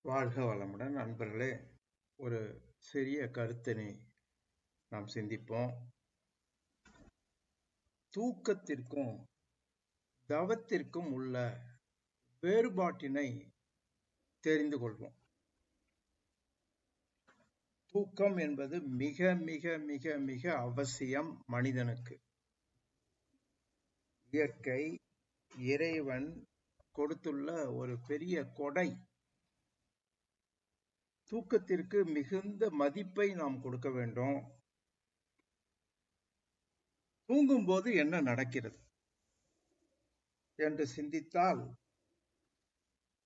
வாழ்க வளமுடன் நண்பர்களே. ஒரு சிறிய கருத்தினை நாம் சிந்திப்போம். தூக்கத்திற்கும் தவத்திற்கும் உள்ள வேறுபாட்டினை தெரிந்து கொள்வோம். தூக்கம் என்பது மிக மிக மிக மிக அவசியம் மனிதனுக்கு. இயற்கை, இறைவன் கொடுத்துள்ள ஒரு பெரிய கொடை. தூக்கத்திற்கு மிகுந்த மதிப்பை நாம் கொடுக்க வேண்டும். தூங்கும்போது என்ன நடக்கிறது என்று சிந்தித்தால்,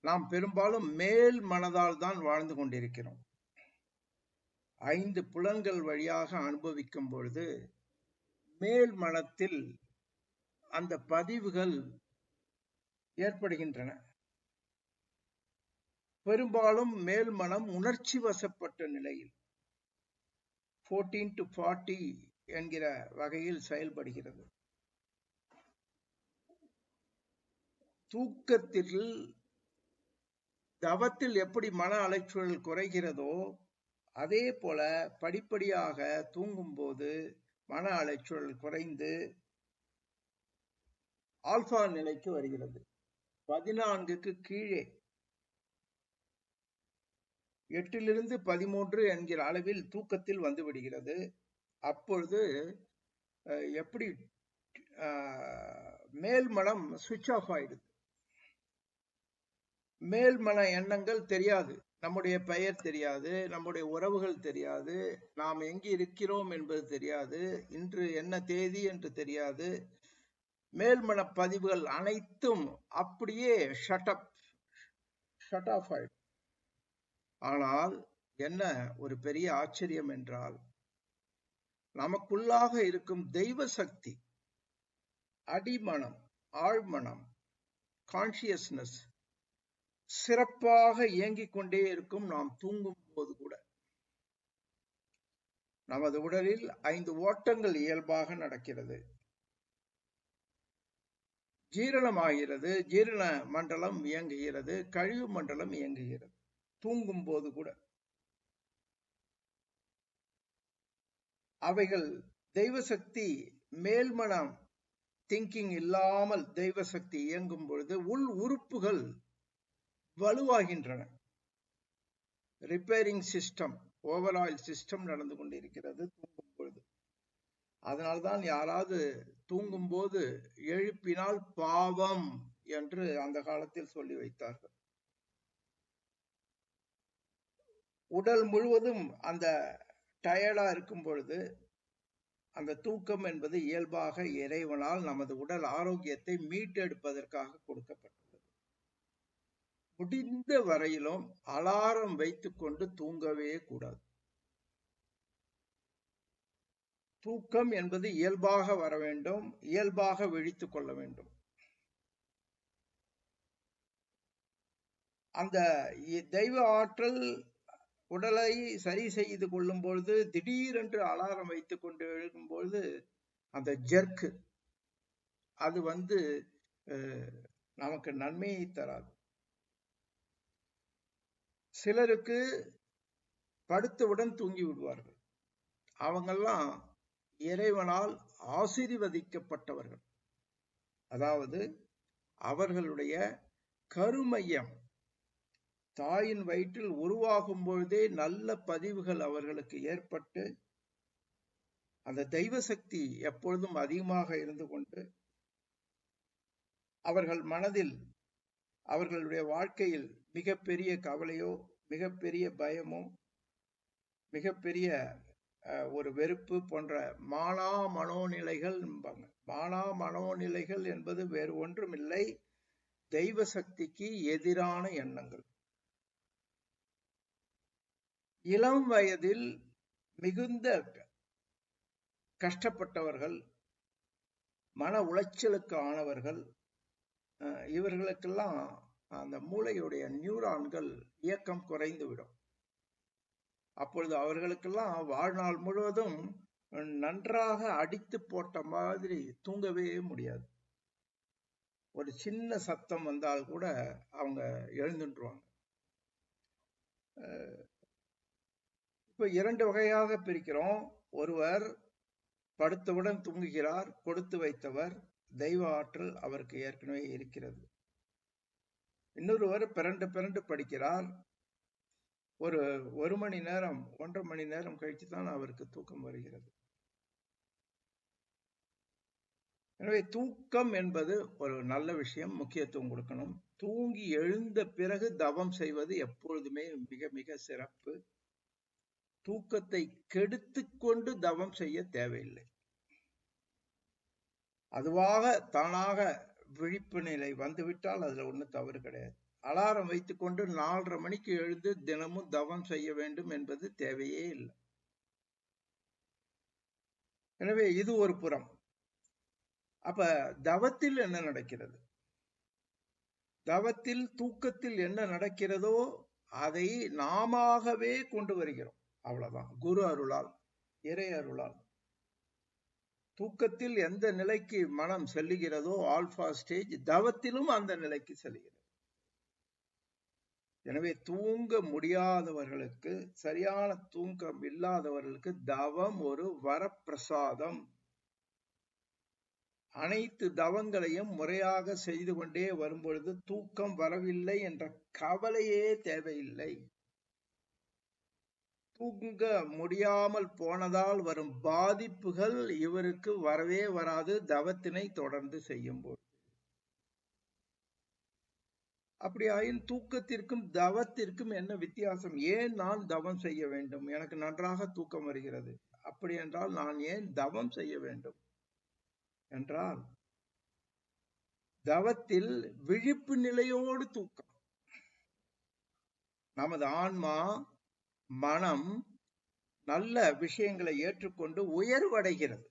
நாம் பெரும்பாலும் மேல் மனதால் தான் வாழ்ந்து கொண்டிருக்கிறோம். 5 புலன்கள் வழியாக அனுபவிக்கும் பொழுது மேல் மனத்தில் அந்த பதிவுகள் ஏற்படுகின்றன. பெரும்பாலும் மேல் மனம் உணர்ச்சி வசப்பட்ட நிலையில் 14 to 40 என்கிற வகையில் செயல்படுகிறது. தூக்கத்தில் தவத்தில் எப்படி மன அலைச்சல் குறைகிறதோ அதே போல படிப்படியாக தூங்கும்போது மன அலைச்சல் குறைந்து ஆல்பா நிலைக்கு வருகிறது. 14க்கு கீழே 8லிருந்து 13 என்கிற அளவில் தூக்கத்தில் வந்து விடுகிறது. அப்பொழுது எப்படி மேல் மனம் சுவிட்ச் ஆஃப் ஆயிடுது. மேல் மன எண்ணங்கள் தெரியாது. நம்முடைய பெயர் தெரியாது, நம்முடைய உறவுகள் தெரியாது, நாம் எங்கு இருக்கிறோம் என்பது தெரியாது, இன்று என்ன தேதி என்று தெரியாது. மேல்மன பதிவுகள் அனைத்தும் அப்படியே ஷட் ஆஃப் ஆயிடும். ஆனால் என்ன ஒரு பெரிய ஆச்சரியம் என்றால், நமக்குள்ளாக இருக்கும் தெய்வ சக்தி, அடிமனம், ஆழ்மனம், கான்சியஸ்னஸ் சிறப்பாக இயங்கிக் கொண்டே இருக்கும். நாம் தூங்கும் போது கூட நமது உடலில் 5 ஓட்டங்கள் இயல்பாக நடக்கிறது. ஜீரணமாகிறது, ஜீரண மண்டலம் இயங்குகிறது, கழிவு மண்டலம் இயங்குகிறது தூங்கும் போது கூட. அவைகள் தெய்வ சக்தி மேல்மனம் திங்கிங் இல்லாமல் தெய்வ சக்தி இயங்கும் பொழுது உள் உறுப்புகள் வலுவாகின்றன. ரிப்பேரிங் சிஸ்டம், ஓவரால் சிஸ்டம் நடந்து கொண்டிருக்கிறது தூங்கும் பொழுது. அதனால்தான் யாராவது தூங்கும் போது எழுப்பினால் பாவம் என்று அந்த காலத்தில் சொல்லி வைத்தார்கள். உடல் முழுவதும் அந்த டயர்டா இருக்கும் பொழுது அந்த தூக்கம் என்பது இயல்பாக இறைவனால் நமது உடல் ஆரோக்கியத்தை மீட்டெடுப்பதற்காக கொடுக்கப்பட்டது. முடிந்த வரையிலும் அலாரம் வைத்துக் கொண்டு தூங்கவே கூடாது. தூக்கம் என்பது இயல்பாக வர வேண்டும், இயல்பாக விழித்துக் கொள்ள வேண்டும். அந்த தெய்வ ஆற்றல் உடலை சரி செய்து கொள்ளும் பொழுது திடீரென்று அலாரம் வைத்துக் கொண்டு எழுக்கும் பொழுது அந்த ஜெர்க்கு அது நமக்கு நன்மையை தராது. சிலருக்கு படுத்தவுடன் தூங்கி விடுவார்கள். அவங்கெல்லாம் இறைவனால் ஆசீர்வதிக்கப்பட்டவர்கள். அதாவது அவர்களுடைய கருமையம் தாயின் வயிற்றில் உருவாகும் பொழுதே நல்ல பதிவுகள் அவர்களுக்கு ஏற்பட்டு அந்த தெய்வ சக்தி எப்பொழுதும் அதிகமாக இருந்து கொண்டு அவர்கள் மனதில் அவர்களுடைய வாழ்க்கையில் மிகப்பெரிய கவலையோ மிகப்பெரிய பயமோ மிகப்பெரிய ஒரு வெறுப்பு போன்ற மானா மனோநிலைகள் மானா மனோநிலைகள் என்பது வேறு ஒன்றுமில்லை, தெய்வ சக்திக்கு எதிரான எண்ணங்கள். இளம் வயதில் மிகுந்த கஷ்டப்பட்டவர்கள், மன உளைச்சலுக்கு ஆனவர்கள், இவர்களுக்கெல்லாம் அந்த மூளையுடைய நியூரான்கள் இயக்கம் குறைந்துவிடும். அப்பொழுது அவர்களுக்கெல்லாம் வாழ்நாள் முழுவதும் நன்றாக அடித்து போட்ட மாதிரி தூங்கவே முடியாது. ஒரு சின்ன சத்தம் வந்தால் கூட அவங்க எழுந்துருவாங்க. இப்ப 2 வகையாக பிரிக்கிறோம். ஒருவர் படுத்தவுடன் தூங்குகிறார். கொடுத்து வைத்தவர், தெய்வ ஆற்றல் அவருக்கு ஏற்கனவே இருக்கிறது. இன்னொருவர் பிறண்டு படிக்கிறார். ஒரு 1 மணி நேரம் 1.5 மணி நேரம் கழிச்சுதான் அவருக்கு தூக்கம் வருகிறது. எனவே தூக்கம் என்பது ஒரு நல்ல விஷயம், முக்கியத்துவம் கொடுக்கணும். தூங்கி எழுந்த பிறகு தவம் செய்வது எப்பொழுதுமே மிக மிக சிறப்பு. தூக்கத்தை கெடுத்து கொண்டு தவம் செய்ய தேவையில்லை. அதுவாக தானாக விழிப்பு நிலை வந்துவிட்டால் அதுல ஒன்றும் தவறு கிடையாது. அலாரம் வைத்துக்கொண்டு 4:30 மணிக்கு எழுந்து தினமும் தவம் செய்ய வேண்டும் என்பது தேவையே இல்லை. எனவே இது ஒரு புறம். அப்ப தவத்தில் என்ன நடக்கிறது? தவத்தில் தூக்கத்தில் என்ன நடக்கிறதோ அதை நாமவே கொண்டு வருகிறோம். அவ்வளவுதான். குரு அருளால், இறை அருளால். தூக்கத்தில் எந்த நிலைக்கு மனம் செல்லுகிறதோ ஆல்பா ஸ்டேஜ், தவத்திலும் அந்த நிலைக்கு செல்கிறது. எனவே தூங்க முடியாதவர்களுக்கு, சரியான தூக்கம் இல்லாதவர்களுக்கு தவம் ஒரு வரப்பிரசாதம். அனைத்து தவங்களையும் முறையாக செய்து கொண்டே வரும்பொழுது தூக்கம் வரவில்லை என்ற கவலையே தேவையில்லை. தூங்க முடியாமல் போனதால் வரும் பாதிப்புகள் இவருக்கு வரவே வராது தவத்தினை தொடர்ந்து செய்யும்போது. அப்படியாயின் தூக்கத்திற்கும் தவத்திற்கும் என்ன வித்தியாசம்? ஏன் நான் தவம் செய்ய வேண்டும்? எனக்கு நன்றாக தூக்கம் வருகிறது. அப்படி என்றால் நான் ஏன் தவம் செய்ய வேண்டும் என்றால், தவத்தில் விழிப்பு நிலையோடு தூக்கம். நமது ஆன்மா, மனம் நல்ல விஷயங்களை ஏற்றுக்கொண்டு உயர்வடைகிறது.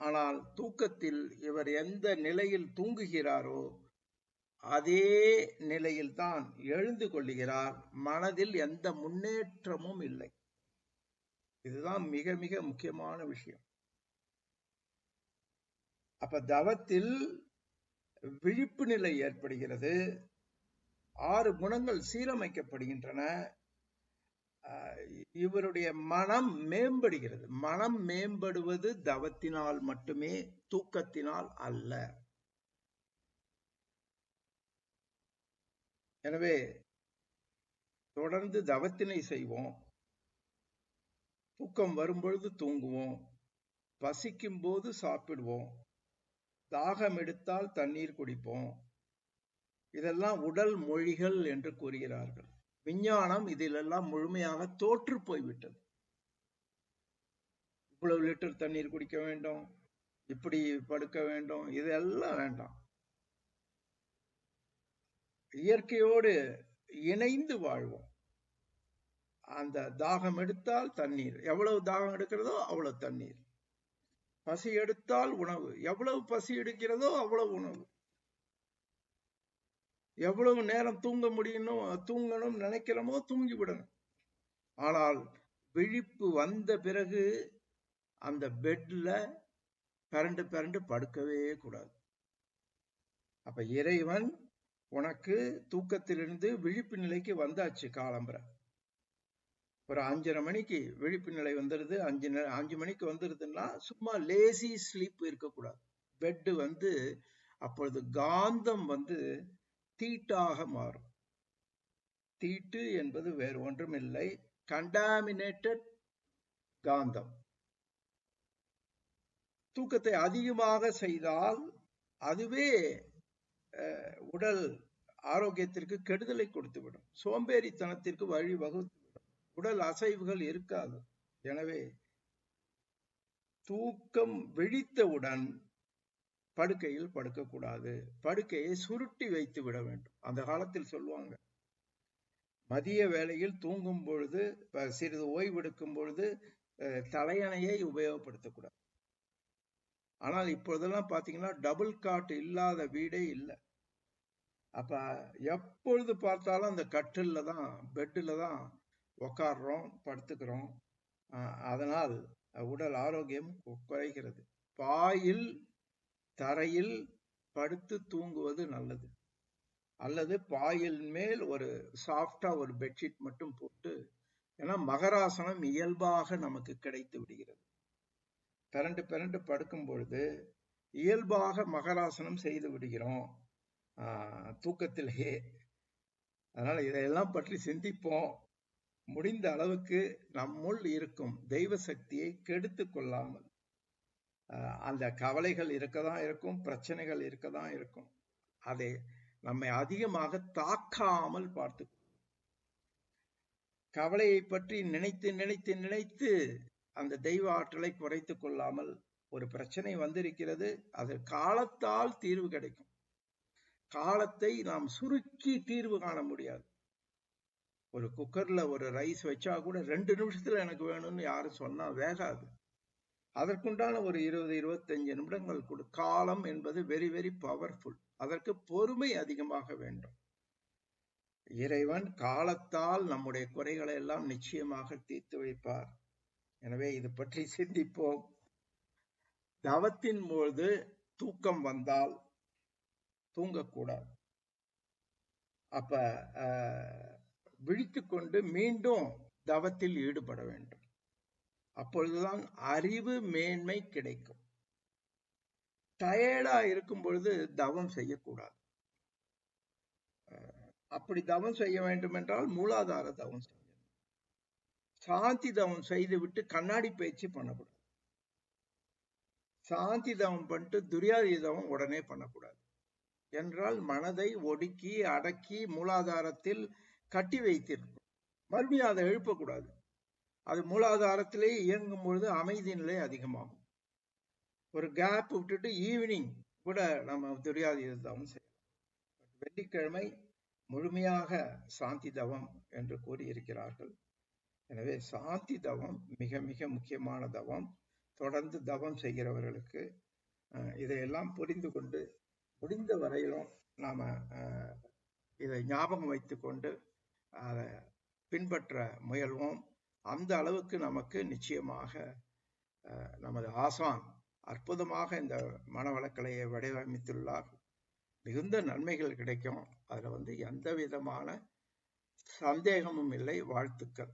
ஆனால் தூக்கத்தில் இவர் எந்த நிலையில் தூங்குகிறாரோ அதே நிலையில் தான் எழுந்து கொள்ளுகிறார். மனதில் எந்த முன்னேற்றமும் இல்லை. இதுதான் மிக மிக முக்கியமான விஷயம். அப்ப தவத்தில் விழிப்பு நிலை ஏற்படுகிறது. 6 குணங்கள் சீரமைக்கப்படுகின்றன. இவருடைய மனம் மேம்படுகிறது. மனம் மேம்படுவது தவத்தினால் மட்டுமே, தூக்கத்தினால் அல்ல. எனவே தொடர்ந்து தவத்தினை செய்வோம். தூக்கம் வரும்பொழுது தூங்குவோம். பசிக்கும் போது சாப்பிடுவோம். தாகம் எடுத்தால் தண்ணீர் குடிப்போம். இதெல்லாம் உடல் மொழிகள் என்று கூறுகிறார்கள். விஞ்ஞானம் இதிலெல்லாம் முழுமையாக தோற்று போய்விட்டது. இவ்வளவு லிட்டர் தண்ணீர் குடிக்க வேண்டும், இப்படி படுக்க வேண்டும், இதெல்லாம் வேண்டாம். இயற்கையோடு இணைந்து வாழ்வோம். அந்த தாகம் எடுத்தால் தண்ணீர், எவ்வளவு தாகம் எடுக்கிறதோ அவ்வளவு தண்ணீர். பசி எடுத்தால் உணவு, எவ்வளவு பசி எடுக்கிறதோ அவ்வளவு உணவு. எவ்வளவு நேரம் தூங்கணும் நினைக்கிறோமோ தூங்கி விடணும். ஆனால் விழிப்பு வந்த பிறகு அந்த பெட்ல பரண்டு படுக்கவே கூடாது. அப்ப இறைவன் உனக்கு தூக்கத்திலிருந்து விழிப்பு நிலைக்கு வந்தாச்சு. காலம்பரை ஒரு 5:30 மணிக்கு விழிப்பு நிலை வந்துருது. 5 மணிக்கு வந்துருதுன்னா சும்மா லேசி ஸ்லீப் இருக்கக்கூடாது. பெட்டு அப்பொழுது காந்தம் தீட்டாக மாறும். தீட்டு என்பது வேறு ஒன்றும் இல்லை, கண்டாமினேட்டட் காந்தம். தூக்கத்தை அதிகமாக செய்தால் அதுவே உடல் ஆரோக்கியத்திற்கு கெடுதலை கொடுத்துவிடும், சோம்பேறித்தனத்திற்கு வழிவகுத்துவிடும், உடல் அசைவுகள் இருக்காது. எனவே தூக்கம் விழித்தவுடன் படுக்கையில் படுக்கக்கூடாது. படுக்கையை சுருட்டி வைத்து விட வேண்டும். அந்த காலத்தில் சொல்லுவாங்க, மதிய வேளையில் தூங்கும் பொழுது, சிறிது ஓய்வெடுக்கும் பொழுது தலையணையை உபயோகப்படுத்தக்கூடாது. ஆனால் இப்பொழுதெல்லாம் பாத்தீங்கன்னா டபுள் காட் இல்லாத வீடே இல்லை. அப்ப எப்பொழுது பார்த்தாலும் அந்த கட்டில்ல தான், பெட்டுல தான் உக்காடுறோம், படுத்துக்கிறோம். அதனால் உடல் ஆரோக்கியம் குறைகிறது. பாயில் தரையில் படுத்து தூங்குவது நல்லது. அல்லது பாயில் மேல் ஒரு சாஃப்டா ஒரு பெட்ஷீட் மட்டும் போட்டு ஏன்னா மகராசனம் இயல்பாக நமக்கு கிடைத்து விடுகிறது. பிறண்டு பிறண்டு படுக்கும் பொழுது இயல்பாக மகராசனம் செய்து விடுகிறோம் தூக்கத்திலேயே. அதனால இதையெல்லாம் பற்றி சிந்திப்போம். முடிந்த அளவுக்கு நம்முள் இருக்கும் தெய்வ சக்தியை கெடுத்து கொள்ளாமல், அந்த கவலைகள் இருக்கதான் இருக்கும், பிரச்சனைகள் இருக்கதான் இருக்கும், அதை நம்மை அதிகமாக தாக்காமல் பார்த்து, கவலையை பற்றி நினைத்து நினைத்து நினைத்து அந்த தெய்வ ஆற்றலை குறைத்து கொள்ளாமல், ஒரு பிரச்சனை வந்திருக்கிறது, அது காலத்தால் தீர்வு கிடைக்கும். காலத்தை நாம் சுருக்கி தீர்வு காண முடியாது. ஒரு குக்கர்ல ஒரு ரைஸ் வச்சா கூட 2 நிமிஷத்துல எனக்கு வேணும்னு யாரும் சொன்னா வேகாது. அதற்குண்டான ஒரு 20-25 நிமிடங்கள் கொடு. காலம் என்பது வெரி வெரி பவர்ஃபுல். அதற்கு பொறுமை அதிகமாக வேண்டும். இறைவன் காலத்தால் நம்முடைய குறைகளை எல்லாம் நிச்சயமாக தீர்த்து வைப்பார். எனவே இது பற்றி சிந்திப்போம். தவத்தின் போது தூக்கம் வந்தால் தூங்கக்கூடாது. அப்ப விழித்து கொண்டு மீண்டும் தவத்தில் ஈடுபட வேண்டும். அப்பொழுதுதான் அறிவு மேன்மை கிடைக்கும். டயர்டா இருக்கும் பொழுது தவம் செய்யக்கூடாது. அப்படி தவம் செய்ய வேண்டும் என்றால் மூலாதார தவம் செய்யணும். சாந்தி தவம் செய்து விட்டு கண்ணாடி பயிற்சி பண்ணக்கூடாது. சாந்தி தவம் பண்ணிட்டு துரியாதி தவம் உடனே பண்ணக்கூடாது. என்றால் மனதை ஒடுக்கி அடக்கி மூலாதாரத்தில் கட்டி வைத்திருக்கும். மறுபடியும் அதை எழுப்பக்கூடாது. அது மூலாதாரத்திலே இயங்கும் பொழுது அமைதி நிலை அதிகமாகும். ஒரு கேப் விட்டுட்டு ஈவினிங் கூட நம்ம துரியாதி தவம் செய்யலாம். வெள்ளிக்கிழமை முழுமையாக சாந்தி தவம் என்று கூறியிருக்கிறார்கள். எனவே சாந்தி தவம் மிக மிக முக்கியமான தவம். தொடர்ந்து தவம் செய்கிறவர்களுக்கு இதையெல்லாம் புரிந்து கொண்டு முடிந்த வரையிலும் நாம இதை ஞாபகம் வைத்து கொண்டு அதை பின்பற்ற முயல்வோம். அந்த அளவுக்கு நமக்கு நிச்சயமாக நமது ஆசான் அற்புதமாக இந்த மனவளக்கலையை வடிவமைத்துள்ளார். மிகுந்த நன்மைகள் கிடைக்கும். அதுல எந்த விதமான சந்தேகமும் இல்லை. வாழ்த்துக்கள்.